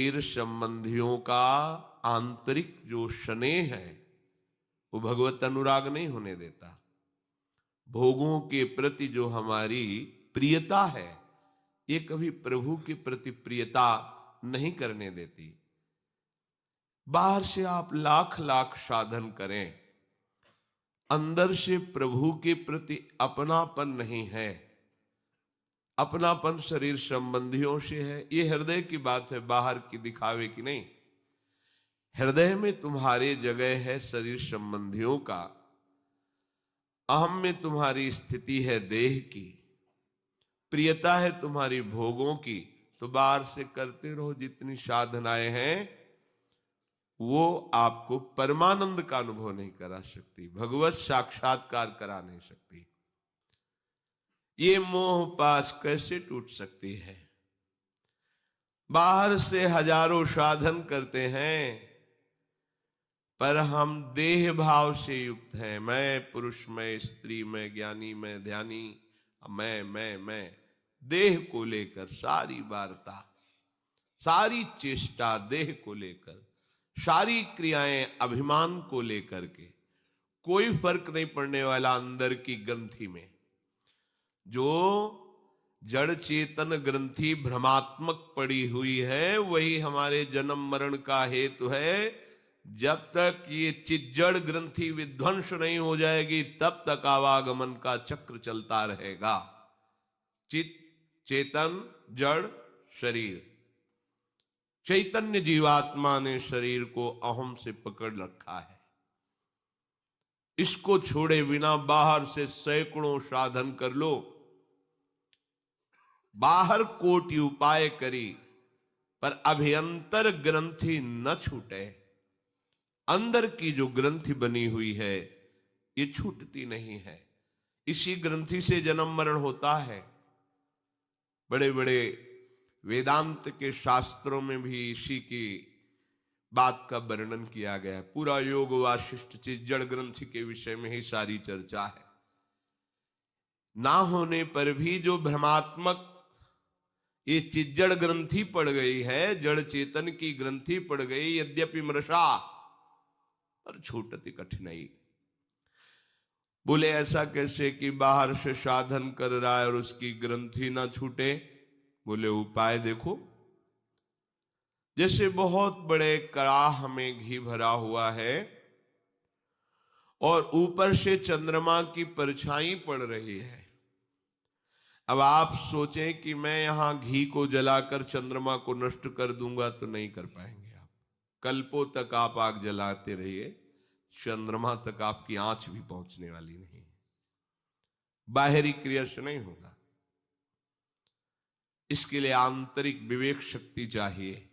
शरीर संबंधियों का आंतरिक जो स्नेह है वो भगवत अनुराग नहीं होने देता। भोगों के प्रति जो हमारी प्रियता है ये कभी प्रभु के प्रति प्रियता नहीं करने देती। बाहर से आप लाख लाख साधन करें, अंदर से प्रभु के प्रति अपनापन नहीं है। अपनापन शरीर संबंधियों से है, ये हृदय की बात है, बाहर की दिखावे की नहीं। हृदय में तुम्हारे जगह है शरीर संबंधियों का, अहम में तुम्हारी स्थिति है देह की, प्रियता है तुम्हारी भोगों की। तो बाहर से करते रहो जितनी साधनाएं हैं, वो आपको परमानंद का अनुभव नहीं करा सकती, भगवत साक्षात्कार करा नहीं सकती। ये मोह पास कैसे टूट सकती है? बाहर से हजारों साधन करते हैं पर हम देह भाव से युक्त हैं। मैं पुरुष, मैं स्त्री, मैं ज्ञानी, मैं ध्यानी, मैं देह को लेकर सारी वार्ता, सारी चेष्टा देह को लेकर, सारी क्रियाएं अभिमान को लेकर के, कोई फर्क नहीं पड़ने वाला अंदर की ग्रंथि में। जो जड़ चेतन ग्रंथि भ्रमात्मक पड़ी हुई है वही हमारे जन्म मरण का हेतु है। जब तक ये चिज्जड़ ग्रंथि विध्वंस नहीं हो जाएगी तब तक आवागमन का चक्र चलता रहेगा। चित, चेतन, जड़, शरीर। चैतन्य जीवात्मा ने शरीर को अहम से पकड़ रखा है। इसको छोड़े बिना बाहर से सैकड़ों साधन कर लो, बाहर कोटि उपाय करी, पर अभ्यंतर ग्रंथि न छूटे। अंदर की जो ग्रंथि बनी हुई है ये छूटती नहीं है। इसी ग्रंथि से जन्म मरण होता है। बड़े बड़े वेदांत के शास्त्रों में भी इसी की बात का वर्णन किया गया है। पूरा योग वाशिष्ठ चिज्जड़ ग्रंथि के विषय में ही सारी चर्चा है। ना होने पर भी जो भ्रमात्मक ये चिज्जड़ ग्रंथि पड़ गई है, जड़ चेतन की ग्रंथि पड़ गई, यद्यपि मृषा और छूटती कठिनाई। बोले ऐसा कैसे कि बाहर से साधन कर रहा है और उसकी ग्रंथि ना छूटे? बोले उपाय देखो। जैसे बहुत बड़े कड़ाह में घी भरा हुआ है और ऊपर से चंद्रमा की परछाई पड़ रही है। अब आप सोचें कि मैं यहां घी को जलाकर चंद्रमा को नष्ट कर दूंगा तो नहीं कर पाएंगे आप। कल्पों तक आप आग जलाते रहिए, चंद्रमा तक आपकी आंच भी पहुंचने वाली नहीं। बाहरी क्रिया से नहीं होगा। इसके लिए आंतरिक विवेक शक्ति चाहिए।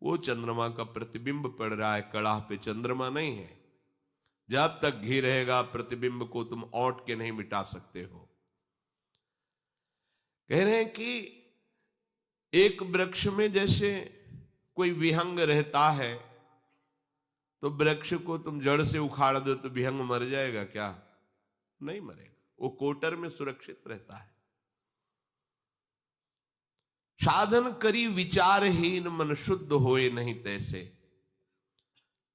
वो चंद्रमा का प्रतिबिंब पड़ रहा है, कड़ाह पे चंद्रमा नहीं है। जब तक घी रहेगा प्रतिबिंब को तुम औंट के नहीं मिटा सकते हो। कह रहे हैं कि एक वृक्ष में जैसे कोई विहंग रहता है तो वृक्ष को तुम जड़ से उखाड़ दो तो विहंग मर जाएगा क्या? नहीं मरेगा, वो कोटर में सुरक्षित रहता है। साधन करी विचारहीन मन शुद्ध होए नहीं तैसे।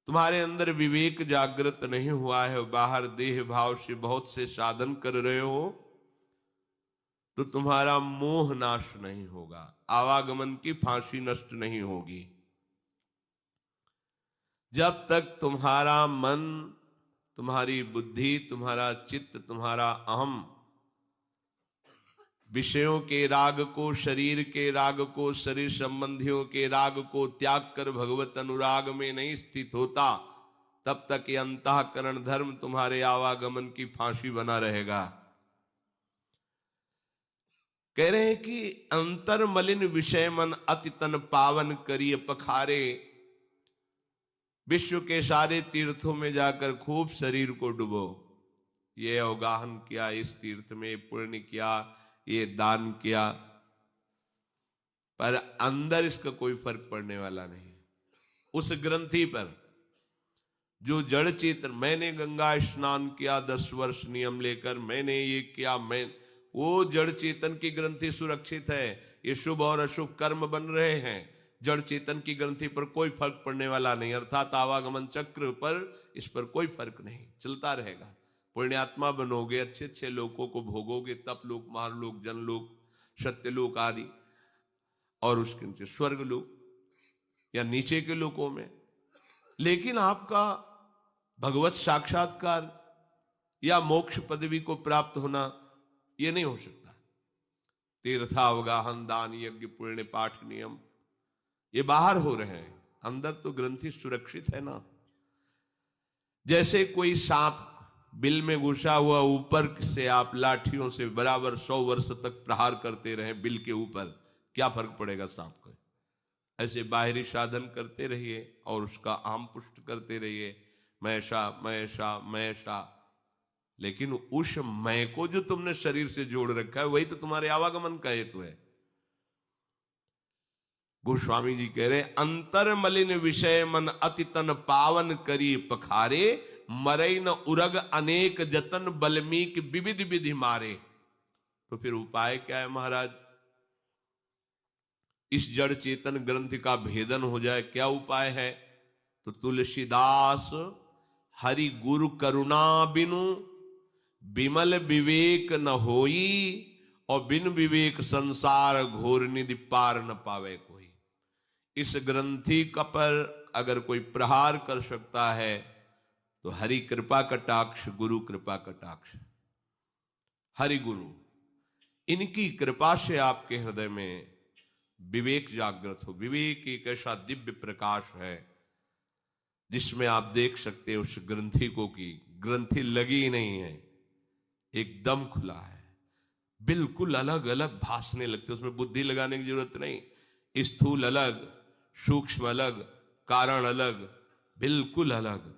तुम्हारे अंदर विवेक जागृत नहीं हुआ है, बाहर देह भाव से बहुत से साधन कर रहे हो तो तुम्हारा मोह नाश नहीं होगा, आवागमन की फांसी नष्ट नहीं होगी। जब तक तुम्हारा मन, तुम्हारी बुद्धि, तुम्हारा चित्त, तुम्हारा अहम विषयों के राग को, शरीर के राग को, शरीर संबंधियों के राग को त्याग कर भगवत अनुराग में नहीं स्थित होता, तब तक ये अंतःकरण धर्म तुम्हारे आवागमन की फांसी बना रहेगा। कह रहे हैं कि अंतर मलिन विषय मन अति तन पावन करिए पखारे। विश्व के सारे तीर्थों में जाकर खूब शरीर को डुबो। ये अवगाहन किया, इस तीर्थ में पुण्य किया, ये दान किया, पर अंदर इसका कोई फर्क पड़ने वाला नहीं। उस ग्रंथि पर जो जड़ चेतन, मैंने गंगा स्नान किया 10 वर्ष नियम लेकर, मैंने ये किया, वो जड़ चेतन की ग्रंथि सुरक्षित है। ये शुभ और अशुभ कर्म बन रहे हैं, जड़ चेतन की ग्रंथि पर कोई फर्क पड़ने वाला नहीं, अर्थात आवागमन चक्र पर इस पर कोई फर्क नहीं, चलता रहेगा। पुण्यात्मा बनोगे, अच्छे अच्छे लोगों को भोगोगे, तप लोक, महालोक, जनलोक, सत्यलोक आदि, और उसके नीचे स्वर्ग लोक या नीचे के लोकों में। लेकिन आपका भगवत साक्षात्कार या मोक्ष पदवी को प्राप्त होना यह नहीं हो सकता। तीर्थावगाहन, दान, यज्ञ, पुण्य, पाठ, नियम ये बाहर हो रहे हैं, अंदर तो ग्रंथि सुरक्षित है ना। जैसे कोई सांप बिल में घुसा हुआ, ऊपर से आप लाठियों से बराबर 100 वर्ष तक प्रहार करते रहे बिल के ऊपर, क्या फर्क पड़ेगा सांप को? ऐसे बाहरी साधन करते रहिए और उसका आम पुष्ट करते रहिए, मैं ऐसा, मैं ऐसा, मैं ऐसा। लेकिन उस मैं को जो तुमने शरीर से जोड़ रखा है वही तो तुम्हारे आवागमन का हेतु है। गोस्वामी जी कह रहे, अंतर मलिन विषय मन अति तन पावन करी पखारे, मरई न उरग अनेक जतन बल्मीक विविध विधि मारे। तो फिर उपाय क्या है महाराज? इस जड़ चेतन ग्रंथ का भेदन हो जाए, क्या उपाय है? तो तुलसीदास हरि गुरु करुणा बिनु विमल विवेक न होई, और बिन विवेक संसार घोर निधि पार न पावे कोई। इस ग्रंथि का पर अगर कोई प्रहार कर सकता है तो हरि कृपा कटाक्ष, गुरु कृपा कटाक्ष, हरि गुरु, इनकी कृपा से आपके हृदय में विवेक जागृत हो। विवेक एक ऐसा दिव्य प्रकाश है जिसमें आप देख सकते हैं उस ग्रंथि को कि ग्रंथि लगी नहीं है, एकदम खुला है, बिल्कुल अलग अलग भासने लगते, उसमें बुद्धि लगाने की जरूरत नहीं। स्थूल अलग, सूक्ष्म अलग, कारण अलग, बिल्कुल अलग,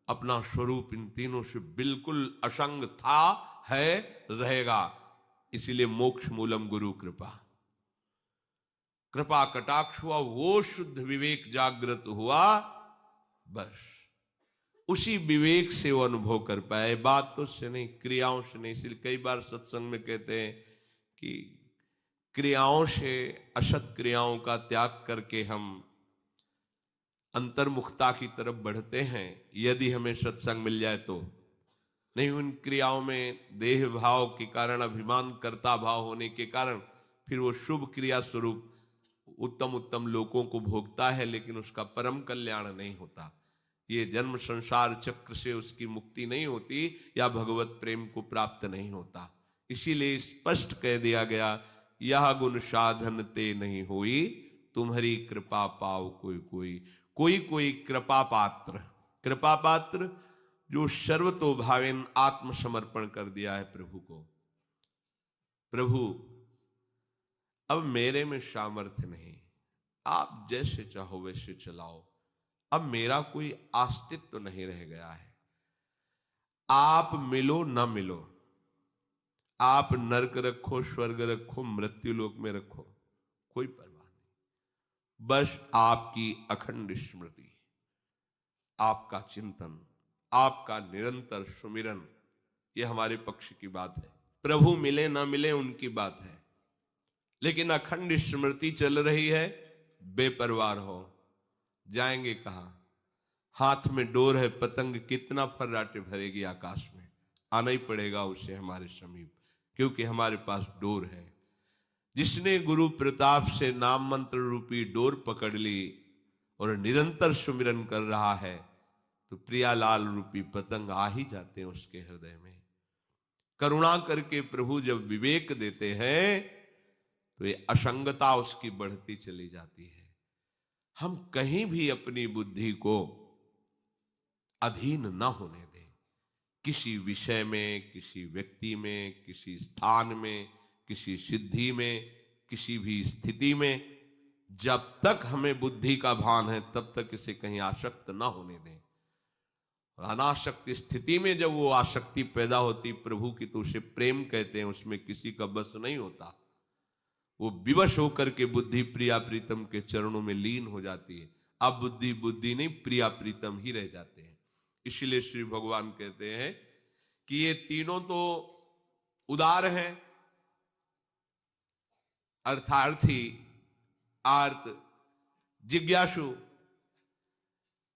अपना स्वरूप इन तीनों से बिल्कुल असंग था, है, रहेगा। इसीलिए मोक्ष मूलम गुरु कृपा, कृपा कटाक्ष हुआ, वो शुद्ध विवेक जागृत हुआ, बस उसी विवेक से वो अनुभव कर पाए, बात तो से नहीं, क्रियाओं से नहीं। इसलिए कई बार सत्संग में कहते हैं कि क्रियाओं से, असत क्रियाओं का त्याग करके हम अंतर्मुखता की तरफ बढ़ते हैं, यदि हमें सत्संग मिल जाए तो। नहीं, उन क्रियाओं में देह भाव के कारण, अभिमान कर्ता भाव होने के कारण फिर वो शुभ क्रिया स्वरूप उत्तम उत्तम लोगों को भोगता है, लेकिन उसका परम कल्याण नहीं होता। ये जन्म संसार चक्र से उसकी मुक्ति नहीं होती, या भगवत प्रेम को प्राप्त नहीं होता। इसीलिए स्पष्ट कह दिया गया, यह गुण साधन ते नहीं होई, तुम्हारी कृपा पाओ कोई कोई। कोई कोई कृपा पात्र, कृपा पात्र जो सर्वतोभावेन आत्मसमर्पण कर दिया है प्रभु को। प्रभु अब मेरे में सामर्थ्य नहीं, आप जैसे चाहो वैसे चलाओ, अब मेरा कोई अस्तित्व नहीं रह गया है। आप मिलो न मिलो, आप नरक रखो, स्वर्ग रखो, मृत्यु लोक में रखो, कोई परवाह नहीं। बस आपकी अखंड स्मृति, आपका चिंतन, आपका निरंतर सुमिरन, यह हमारे पक्ष की बात है। प्रभु मिले ना मिले उनकी बात है, लेकिन अखंड स्मृति चल रही है, बेपरवाह हो। जाएंगे कहां? हाथ में डोर है, पतंग कितना फर्राटे भरेगी आकाश में, आना ही पड़ेगा उसे हमारे समीप, क्योंकि हमारे पास डोर है। जिसने गुरु प्रताप से नाम मंत्र रूपी डोर पकड़ ली और निरंतर सुमिरन कर रहा है, तो प्रियालाल रूपी पतंग आ ही जाते हैं उसके हृदय में। करुणा करके प्रभु जब विवेक देते हैं तो ये असंगता उसकी बढ़ती चली जाती है। हम कहीं भी अपनी बुद्धि को अधीन न होने दें, किसी विषय में, किसी व्यक्ति में, किसी स्थान में, किसी सिद्धि में, किसी भी स्थिति में। जब तक हमें बुद्धि का भान है तब तक इसे कहीं आसक्त ना होने दें। और अनासक्त स्थिति में जब वो आसक्ति पैदा होती प्रभु की, तो उसे प्रेम कहते हैं, उसमें किसी का बस नहीं होता। वो विवश होकर के बुद्धि प्रिया प्रीतम के चरणों में लीन हो जाती है। अब बुद्धि बुद्धि नहीं, प्रिया प्रीतम ही रह जाते हैं। इसलिए श्री भगवान कहते हैं कि ये तीनों तो उदार हैं, अर्थार्थी, आर्त, जिज्ञासु।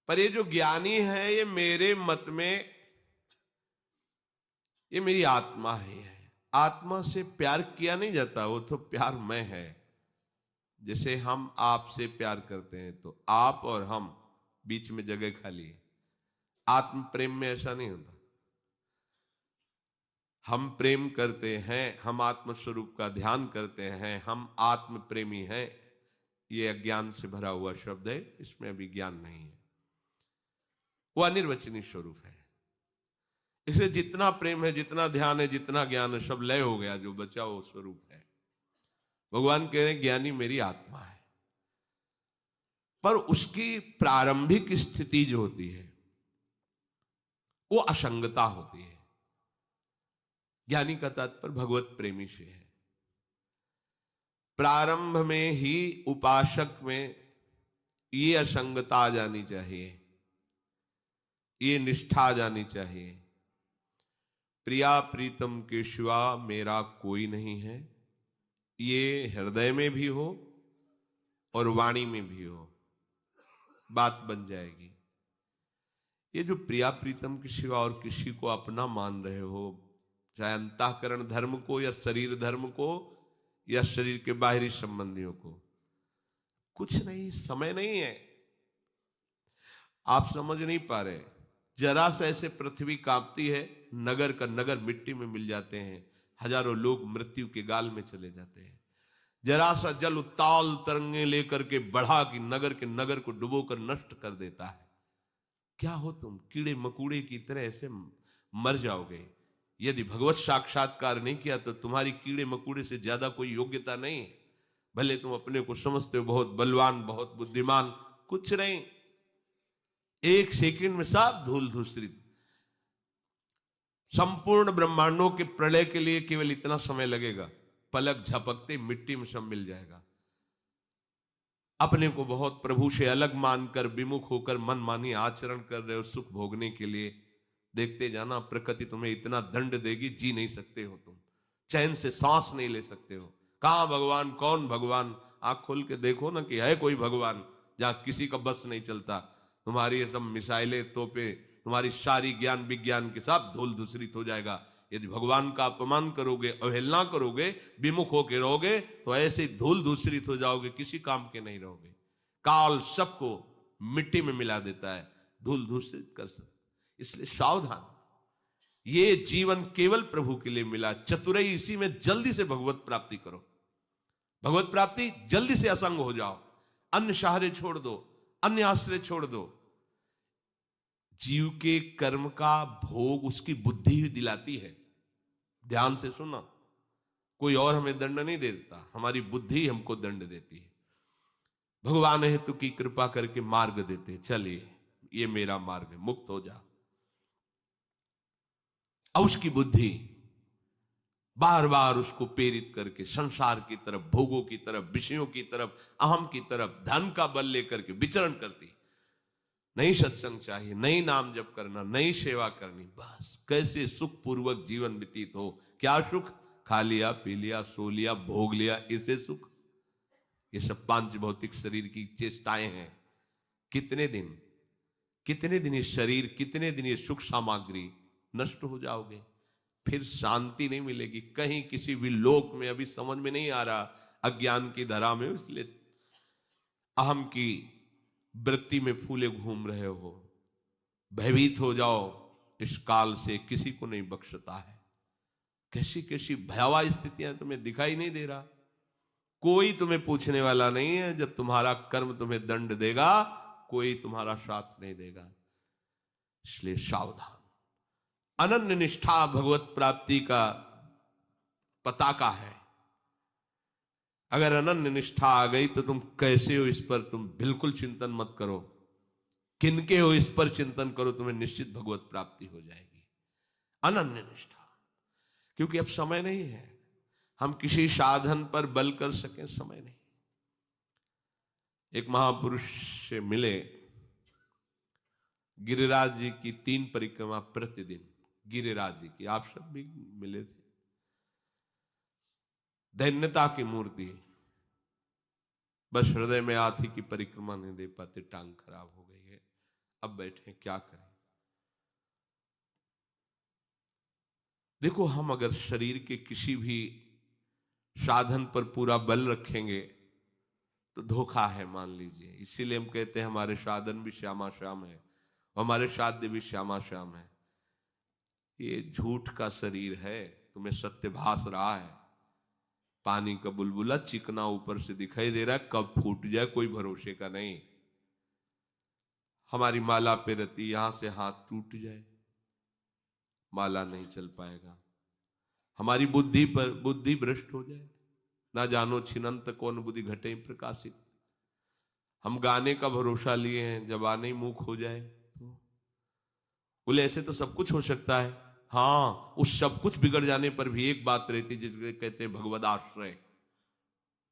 पर ये जो ज्ञानी है, ये मेरे मत में ये मेरी आत्मा है। आत्मा से प्यार किया नहीं जाता, वो तो प्यार मैं है। जैसे हम आपसे प्यार करते हैं तो आप और हम, बीच में जगह खाली है। आत्म प्रेम में ऐसा नहीं होता। हम प्रेम करते हैं, हम आत्म स्वरूप का ध्यान करते हैं, हम आत्म प्रेमी हैं। ये अज्ञान से भरा हुआ शब्द है, इसमें अभी ज्ञान नहीं है, वो अनिर्वचनीय स्वरूप है। इसलिए जितना प्रेम है, जितना ध्यान है, जितना ज्ञान है, सब लय हो गया, जो बचा वो स्वरूप है। भगवान कह रहे हैं ज्ञानी मेरी आत्मा है। पर उसकी प्रारंभिक स्थिति जो होती है वो असंगता होती है। ज्ञानी का तात्पर्य भगवत प्रेमी से है। प्रारंभ में ही उपासक में ये असंगता आ जानी चाहिए, ये निष्ठा आ जानी चाहिए। प्रिया प्रीतम के सिवा मेरा कोई नहीं है, ये हृदय में भी हो और वाणी में भी हो, बात बन जाएगी। ये जो प्रिया प्रीतम के सिवा और किसी को अपना मान रहे हो, चाहे अंतःकरण धर्म को या शरीर धर्म को या शरीर के बाहरी संबंधियों को, कुछ नहीं, समय नहीं है। आप समझ नहीं पा रहे। जरा सा ऐसे पृथ्वी कांपती है, नगर का नगर मिट्टी में मिल जाते हैं, हजारों लोग मृत्यु के गाल में चले जाते हैं। जरा सा जल उत्ताल तरंगे लेकर के बढ़ा कि नगर के नगर को डुबोकर नष्ट कर देता है। क्या हो तुम? कीड़े मकूड़े की तरह ऐसे मर जाओगे। यदि भगवत साक्षात्कार नहीं किया तो तुम्हारी कीड़े मकूड़े से ज्यादा कोई योग्यता नहीं है। भले तुम अपने को समझते हो बहुत बलवान, बहुत बुद्धिमान, कुछ नहीं। एक सेकंड में सब धूल धूसरित। संपूर्ण ब्रह्मांडों के प्रलय के लिए केवल इतना समय लगेगा, पलक झपकते मिट्टी में सब मिल जाएगा। अपने को बहुत प्रभु से अलग मानकर विमुख होकर मनमानी आचरण कर रहे हो सुख भोगने के लिए, देखते जाना प्रकृति तुम्हें इतना दंड देगी, जी नहीं सकते हो तुम, चैन से सांस नहीं ले सकते हो। कहां भगवान, कौन भगवान? आंख खोल के देखो ना कि है कोई भगवान जहां किसी का बस नहीं चलता। तुम्हारी ये सब मिसाइलें, तोपे, तुम्हारी सारी ज्ञान विज्ञान के साथ धूल धूसरित हो जाएगा। यदि भगवान का अपमान करोगे, अवहेलना करोगे, विमुख होकर रहोगे तो ऐसे ही धूल धूसरित हो जाओगे, किसी काम के नहीं रहोगे। काल सबको मिट्टी में मिला देता है, धूल धूसरित कर सकता। इसलिए सावधान। ये जीवन केवल प्रभु के लिए मिला, चतुराई इसी में, जल्दी से भगवत प्राप्ति करो। भगवत प्राप्ति जल्दी से असंग हो जाओ, अन्य सहारे छोड़ दो, अन्य आश्रय छोड़ दो। जीव के कर्म का भोग उसकी बुद्धि ही दिलाती है। ध्यान से सुना, कोई और हमें दंड नहीं देता, हमारी बुद्धि हमको दंड देती है। भगवान हेतु की कृपा करके मार्ग देते, चलिए ये मेरा मार्ग है, मुक्त हो जा। और उसकी बुद्धि बार बार उसको प्रेरित करके संसार की तरफ, भोगों की तरफ, विषयों की तरफ, अहम की तरफ, धन का बल लेकर के विचरण करती। नहीं सत्संग चाहिए, नहीं नाम जप करना, नहीं सेवा करनी, बस कैसे सुख पूर्वक जीवन व्यतीत हो। क्या सुख? खा लिया, पी लिया, सो लिया, भोग लिया, इसे सुख। ये सब पांच भौतिक शरीर की चेष्टाएं हैं। कितने दिन ये शरीर, कितने दिन ये सुख सामग्री नष्ट हो जाओगे, फिर शांति नहीं मिलेगी कहीं, किसी भी लोक में। अभी समझ में नहीं आ रहा, अज्ञान की धरा में, इसलिए अहम की वृत्ति में फूले घूम रहे हो। भयभीत हो जाओ, इस काल से किसी को नहीं बख्शता है। कैसी कैसी भयावह स्थितियां तुम्हें दिखाई नहीं दे रहा। कोई तुम्हें पूछने वाला नहीं है। जब तुम्हारा कर्म तुम्हें दंड देगा, कोई तुम्हारा साथ नहीं देगा। इसलिए सावधान। अनन्य निष्ठा भगवत प्राप्ति का पताका है। अगर अनन्य निष्ठा आ गई तो तुम कैसे हो इस पर तुम बिल्कुल चिंतन मत करो, किनके हो इस पर चिंतन करो, तुम्हें निश्चित भगवत प्राप्ति हो जाएगी। अनन्य निष्ठा। क्योंकि अब समय नहीं है हम किसी साधन पर बल कर सकें, समय नहीं। एक महापुरुष से मिले, गिरिराज जी की 3 परिक्रमा प्रतिदिन, गिरिराज जी की, आप सब भी मिले थे। दैन्यता की मूर्ति, बस हृदय में हाथी की परिक्रमा नहीं दे पाते, टांग खराब हो गई है, अब बैठे क्या करें। देखो, हम अगर शरीर के किसी भी साधन पर पूरा बल रखेंगे तो धोखा है, मान लीजिए। इसीलिए हम कहते हैं हमारे साधन भी श्यामा श्याम है, हमारे साध्य भी श्यामा श्याम है। ये झूठ का शरीर है, तुम्हें सत्य भास रहा है। पानी का बुलबुला चिकना ऊपर से दिखाई दे रहा है, कब फूट जाए कोई भरोसे का नहीं। हमारी माला पे रति यहां से हाथ टूट जाए, माला नहीं चल पाएगा। हमारी बुद्धि पर बुद्धि भ्रष्ट हो जाए, ना जानो छिनंत कौन बुद्धि घटे प्रकाशित। हम गाने का भरोसा लिए हैं, जब आने ही मूक हो जाए तो बोले ऐसे तो सब कुछ हो सकता है। हाँ, उस सब कुछ बिगड़ जाने पर भी एक बात रहती है जिसे कहते हैं भगवद आश्रय।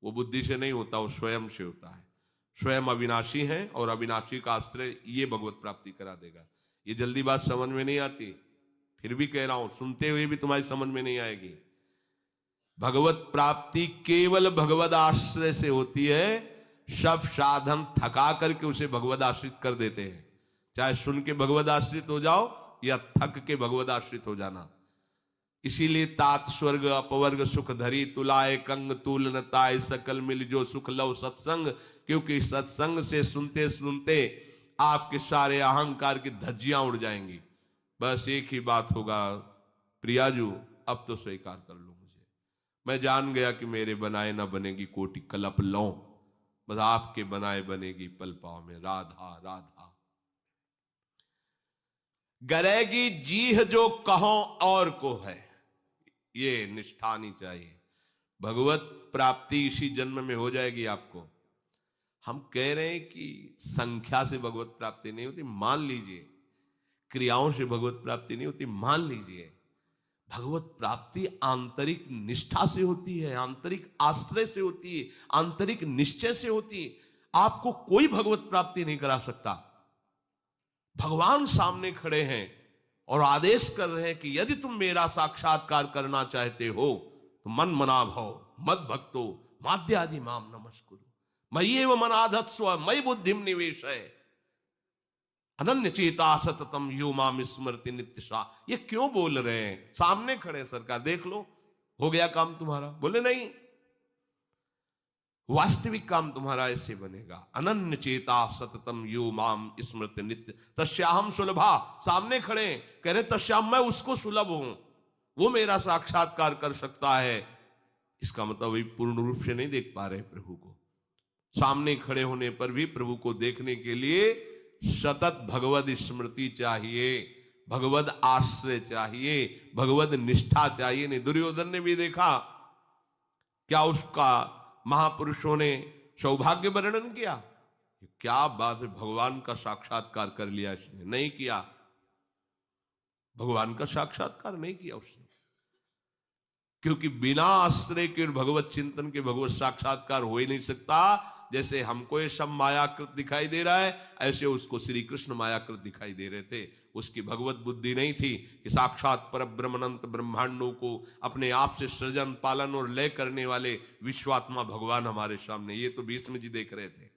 वो बुद्धि से नहीं होता, वो स्वयं से होता है। स्वयं अविनाशी है और अविनाशी का आश्रय ये भगवत प्राप्ति करा देगा। ये जल्दी बात समझ में नहीं आती, फिर भी कह रहा हूं, सुनते हुए भी तुम्हारी समझ में नहीं आएगी। भगवत प्राप्ति केवल भगवद आश्रय से होती है। सब साधन थका करके उसे भगवद आश्रित कर देते हैं। चाहे सुन के भगवद आश्रित हो जाओ या थक के भगवद आश्रित हो जाना। इसीलिए तात स्वर्ग अपवर्ग सुख धरी, तुलाए कंग तूल नताय सकल मिल जो सुख लव सत्संग। क्योंकि सत्संग से सुनते सुनते आपके सारे अहंकार की धज्जियां उड़ जाएंगी। बस एक ही बात होगा, प्रियाजू अब तो स्वीकार कर लो मुझे। मैं जान गया कि मेरे बनाए ना बनेगी कोटि कलप लौ, बस आपके बनाए बनेगी पल पाव में राधा राधा। गरेगी जीह जो कहो और को है, ये निष्ठा नहीं चाहिए। भगवत प्राप्ति इसी जन्म में हो जाएगी आपको। हम कह रहे हैं कि संख्या से भगवत प्राप्ति नहीं होती, मान लीजिए। क्रियाओं से भगवत प्राप्ति नहीं होती, मान लीजिए। भगवत प्राप्ति आंतरिक निष्ठा से होती है, आंतरिक आश्रय से होती है, आंतरिक निश्चय से होती है। आपको कोई भगवत प्राप्ति नहीं करा सकता। भगवान सामने खड़े हैं और आदेश कर रहे हैं कि यदि तुम मेरा साक्षात्कार करना चाहते हो तो मन मना भव मद भक्तो माद्यादि माम नमस्कुरु मयि एव मनाधत्स्व मयि बुद्धिम निवेशय अनन्य चेता सततम यो माम स्मृति नित्यशा। ये क्यों बोल रहे हैं? सामने खड़े सरकार, देख लो हो गया काम तुम्हारा। बोले नहीं, वास्तविक काम तुम्हारा ऐसे बनेगा। अनन्य चेता सततम यो माम स्मृति नित्य तस्याहम सुलभा। सामने खड़े कह रहे तस्याम, मैं उसको सुलभ हूं, वो मेरा साक्षात्कार कर सकता है। इसका मतलब वही पूर्ण रूप से नहीं देख पा रहे प्रभु को। सामने खड़े होने पर भी प्रभु को देखने के लिए सतत भगवद स्मृति चाहिए, भगवद आश्रय चाहिए, भगवद निष्ठा चाहिए। नहीं, दुर्योधन ने भी देखा, क्या उसका महापुरुषों ने सौभाग्य वर्णन किया? क्या बात है, भगवान का साक्षात्कार कर लिया इसने। नहीं किया, भगवान का साक्षात्कार नहीं किया उसने। क्योंकि बिना आश्रय के और भगवत चिंतन के भगवत साक्षात्कार हो ही नहीं सकता। जैसे हमको ये सब मायाकृत दिखाई दे रहा है, ऐसे उसको श्री कृष्ण मायाकृत दिखाई दे रहे थे। उसकी भगवत बुद्धि नहीं थी कि साक्षात परब्रह्म अनंत ब्रह्मांडों को अपने आप से सृजन पालन और लय करने वाले विश्वात्मा भगवान हमारे सामने। ये तो भीष्म जी देख रहे थे,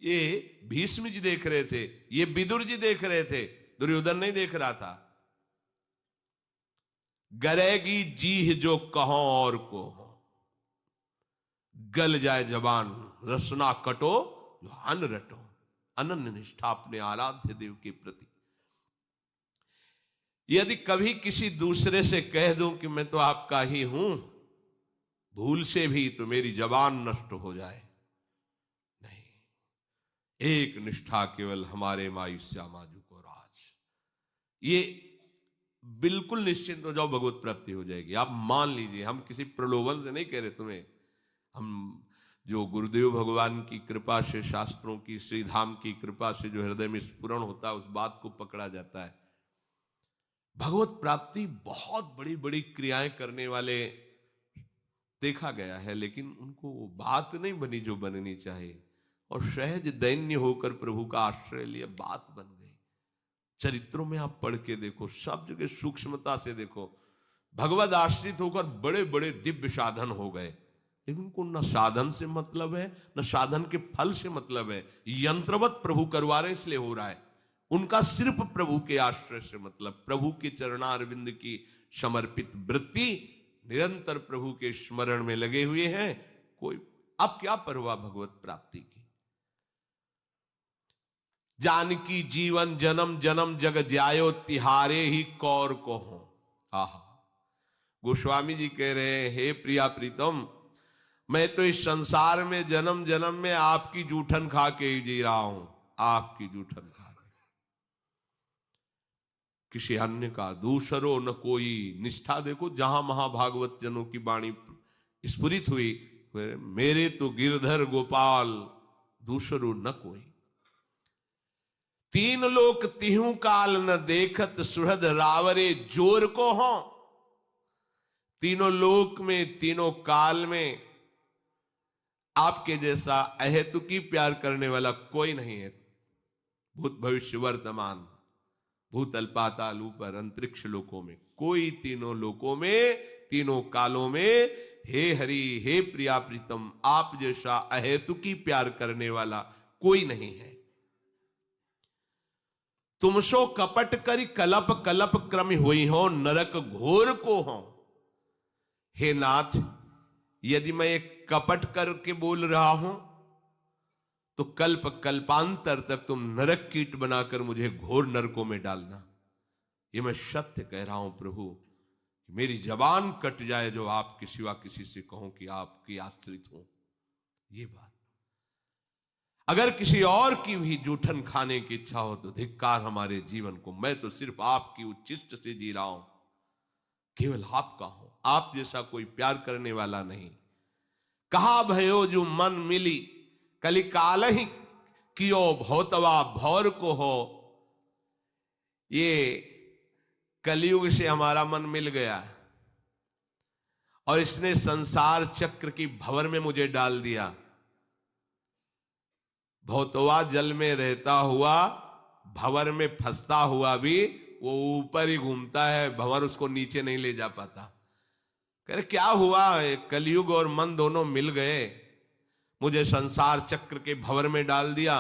ये भीष्म जी देख रहे थे, ये विदुर जी देख रहे थे, दुर्योधन नहीं देख रहा था। गरेगी जीह जो कहो और को, गल जाए जबान रसना कटो जो अन्न रटो। अनन्य निष्ठा अपने आराध्य देव के प्रति। यदि कभी किसी दूसरे से कह दूं कि मैं तो आपका ही हूं, भूल से भी, तो मेरी जबान नष्ट हो जाए। नहीं, एक निष्ठा केवल हमारे माई श्यामाजू को राज। ये बिल्कुल निश्चिंत हो जाओ, भगवत प्राप्ति हो जाएगी। आप मान लीजिए, हम किसी प्रलोभन से नहीं कह रहे तुम्हें। हम जो गुरुदेव भगवान की कृपा से, शास्त्रों की, श्रीधाम की कृपा से जो हृदय में स्फुरण होता है, उस बात को पकड़ा जाता है। भगवत प्राप्ति बहुत बड़ी बड़ी क्रियाएं करने वाले देखा गया है, लेकिन उनको वो बात नहीं बनी जो बननी चाहिए। और सहज दैन्य होकर प्रभु का आश्रय लिया, बात बन गई। चरित्रों में आप पढ़ के देखो, सब जगह सूक्ष्मता से देखो। भगवद आश्रित होकर बड़े बड़े दिव्य साधन हो गए। लेकिन उनको न साधन से मतलब है, न साधन के फल से मतलब है। यंत्रवत प्रभु करवा रहे इसलिए हो रहा है। उनका सिर्फ प्रभु के आश्रय से मतलब, प्रभु के चरणारविंद की समर्पित वृत्ति, निरंतर प्रभु के स्मरण में लगे हुए हैं। कोई अब क्या परवाह भगवत प्राप्ति की। जानकी जीवन जन्म जन्म जग जायो, तिहारे ही कौर को हो। आहा, गोस्वामी जी कह रहे हैं, हे प्रिया प्रीतम, मैं तो इस संसार में जन्म जन्म में आपकी जूठन खा के ही जी रहा हूं, आपकी जूठन खा के, किसी अन्य का दूसरो न कोई। निष्ठा देखो, जहां महाभागवत जनों की वाणी स्फुरित हुई, मेरे तो गिरधर गोपाल दूसरो न कोई। तीन लोक तिहु काल न देखत, सुहृद रावरे जोर को हो। तीनों लोक में, तीनों काल में आपके जैसा अहेतुकी प्यार करने वाला कोई नहीं है। भूत भविष्य वर्तमान, भूतल पाताल ऊपर अंतरिक्ष लोकों में, कोई तीनों लोकों में, तीनों कालों में, हे हरि, हे प्रिया प्रीतम, आप जैसा अहेतुकी प्यार करने वाला कोई नहीं है। तुम सो कपट करी कलप कलप क्रम हुई हो, नरक घोर को हो। हे नाथ, यदि मैं एक कपट करके बोल रहा हूं तो कल्प कल्पांतर तक तुम नरक कीट बनाकर मुझे घोर नरकों में डालना। ये मैं सत्य कह रहा हूं प्रभु, मेरी जबान कट जाए जो आपके सिवा किसी से कहूं कि आपकी आश्रित हूं। ये बात, अगर किसी और की भी जूठन खाने की इच्छा हो तो धिक्कार हमारे जीवन को। मैं तो सिर्फ आपकी उच्चिष्ट से जी रहा हूं, केवल आपका हूं, आप जैसा कोई प्यार करने वाला नहीं। कहा भयो जो मन मिली, कलिकाल ही कियो भौतवा भौर को हो। ये कलयुग से हमारा मन मिल गया और इसने संसार चक्र की भंवर में मुझे डाल दिया। भौतवा जल में रहता हुआ, भंवर में फंसता हुआ भी वो ऊपर ही घूमता है, भंवर उसको नीचे नहीं ले जा पाता। कह रहे क्या हुआ, कलयुग और मन दोनों मिल गए, मुझे संसार चक्र के भंवर में डाल दिया,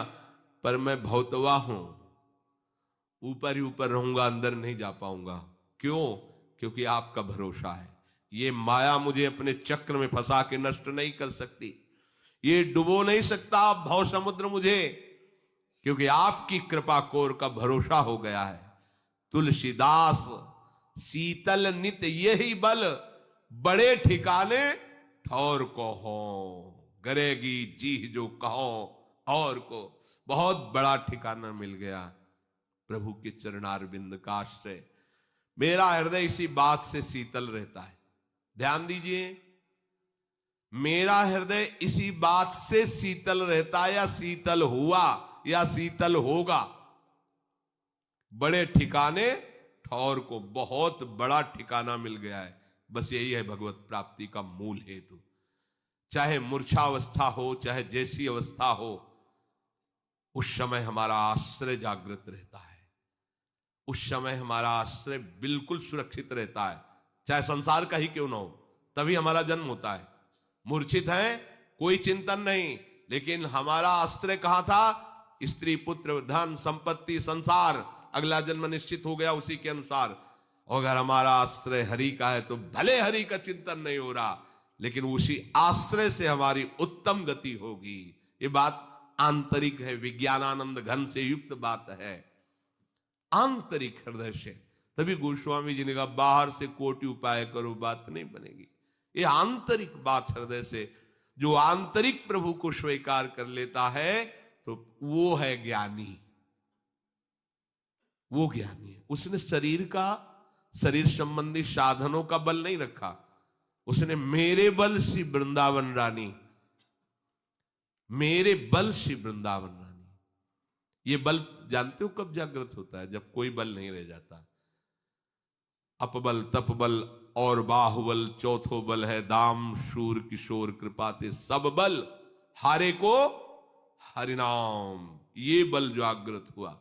पर मैं भौतवा हूं, ऊपर ही ऊपर रहूंगा, अंदर नहीं जा पाऊंगा। क्यों? क्योंकि आपका भरोसा है। ये माया मुझे अपने चक्र में फंसा के नष्ट नहीं कर सकती, ये डुबो नहीं सकता भव समुद्र मुझे, क्योंकि आपकी कृपा कोर का भरोसा हो गया है। तुलसीदास शीतल नित यही बल, बड़े ठिकाने ठौर को हो। गरेगी जी जो कहो और को, बहुत बड़ा ठिकाना मिल गया प्रभु के चरणारविंद का आश्रय। मेरा हृदय इसी बात से शीतल रहता है। ध्यान दीजिए, मेरा हृदय इसी बात से शीतल रहता है, या शीतल हुआ या शीतल होगा। बड़े ठिकाने ठौर को, बहुत बड़ा ठिकाना मिल गया है। बस यही है भगवत प्राप्ति का मूल हेतु। चाहे मूर्छावस्था हो, चाहे जैसी अवस्था हो, उस समय हमारा आश्रय जागृत रहता है, उस समय हमारा आश्रय बिल्कुल सुरक्षित रहता है, चाहे संसार का ही क्यों ना हो, तभी हमारा जन्म होता है। मूर्छित है कोई चिंतन नहीं, लेकिन हमारा आश्रय कहां था? स्त्री पुत्र धन संपत्ति संसार, अगला जन्म निश्चित हो गया उसी के अनुसार। अगर हमारा आश्रय हरि का है तो भले हरि का चिंतन नहीं हो रहा, लेकिन उसी आश्रय से हमारी उत्तम गति होगी। ये बात आंतरिक है, विज्ञानानंद घन से युक्त बात है, आंतरिक हृदय से। तभी गोस्वामी जी ने कहा बाहर से कोटि उपाय करो, बात नहीं बनेगी। ये आंतरिक बात हृदय से, जो आंतरिक प्रभु को स्वीकार कर लेता है तो वो है ज्ञानी, वो ज्ञानी है। उसने शरीर संबंधी साधनों का बल नहीं रखा, उसने मेरे बल सी वृंदावन रानी, मेरे बल सी वृंदावन रानी। ये बल जानते हो कब जागृत होता है? जब कोई बल नहीं रह जाता। अपबल तपबल और बाहुबल, चौथो बल है दाम शूर किशोर कृपाते सब बल, हारे को हरिनाम। ये बल जागृत हुआ।